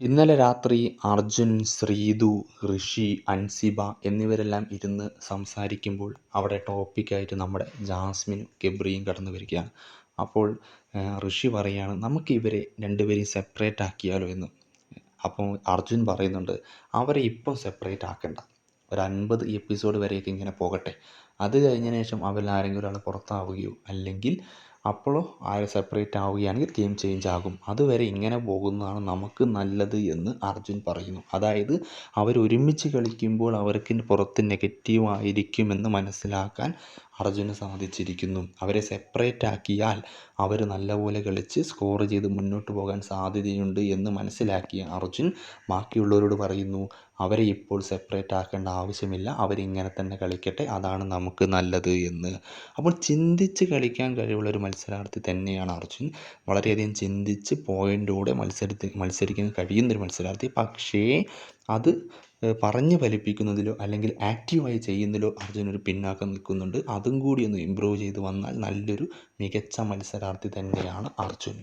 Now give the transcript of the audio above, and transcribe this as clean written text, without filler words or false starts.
ഇന്നലെ രാത്രി അർജുൻ, ശ്രീതു, ഋഷി, അൻസിബ എന്നിവരെല്ലാം ഇരുന്ന് സംസാരിക്കുമ്പോൾ അവിടെ ടോപ്പിക്കായിട്ട് നമ്മുടെ ജാസ്മിനും ഗബ്രിയും കടന്നു വരികയാണ്. അപ്പോൾ ഋഷി പറയുകയാണ്, നമുക്ക് ഇവരെ രണ്ടുപേരെയും സെപ്പറേറ്റ് ആക്കിയാലോ എന്ന്. അപ്പോൾ അർജുൻ പറയുന്നുണ്ട്, അവരെ ഇപ്പം സെപ്പറേറ്റ് ആക്കണ്ട, ഒരു 50 എപ്പിസോഡ് വരെയൊക്കെ ഇങ്ങനെ പോകട്ടെ. അത് കഴിഞ്ഞതിന് ശേഷം അവരിൽ ആരെങ്കിലും ഒരാൾ പുറത്താവുകയോ അല്ലെങ്കിൽ അപ്പോഴോ ആര് സെപ്പറേറ്റ് ആവുകയാണെങ്കിൽ ഗെയിം ചേഞ്ച് ആകും. അതുവരെ ഇങ്ങനെ പോകുന്നതാണ് നമുക്ക് നല്ലത് എന്ന് അർജുൻ പറയുന്നു. അതായത് അവരൊരുമിച്ച് കളിക്കുമ്പോൾ അവർക്ക് പുറത്ത് നെഗറ്റീവ് ആയിരിക്കുമെന്ന് മനസ്സിലാക്കാൻ അർജുന് സാധിച്ചിരിക്കുന്നു. അവരെ സെപ്പറേറ്റ് ആക്കിയാൽ അവർ നല്ലപോലെ കളിച്ച് സ്കോർ ചെയ്ത് മുന്നോട്ട് പോകാൻ സാധ്യതയുണ്ട് എന്ന് മനസ്സിലാക്കിയ അർജുൻ ബാക്കിയുള്ളവരോട് പറയുന്നു, അവരെ ഇപ്പോൾ സെപ്പറേറ്റ് ആക്കേണ്ട ആവശ്യമില്ല, അവരിങ്ങനെ തന്നെ കളിക്കട്ടെ, അതാണ് നമുക്ക് നല്ലത് എന്ന്. അപ്പോൾ ചിന്തിച്ച് കളിക്കാൻ കഴിവുള്ളൊരു മത്സരാർത്ഥി തന്നെയാണ് അർജുൻ. വളരെയധികം ചിന്തിച്ച് പോയിൻ്റോടെ മത്സരിക്കാൻ കഴിയുന്നൊരു മത്സരാർത്ഥി. പക്ഷേ അത് പറഞ്ഞ് ഫലിപ്പിക്കുന്നതിലോ അല്ലെങ്കിൽ ആക്റ്റീവായി ചെയ്യുന്നതിലോ അർജുനൊരു പിന്നാക്കം നിൽക്കുന്നുണ്ട്. അതും കൂടി ഒന്ന് ഇമ്പ്രൂവ് ചെയ്ത് വന്നാൽ നല്ലൊരു മികച്ച മത്സരാർത്ഥി തന്നെയാണ് അർജുൻ.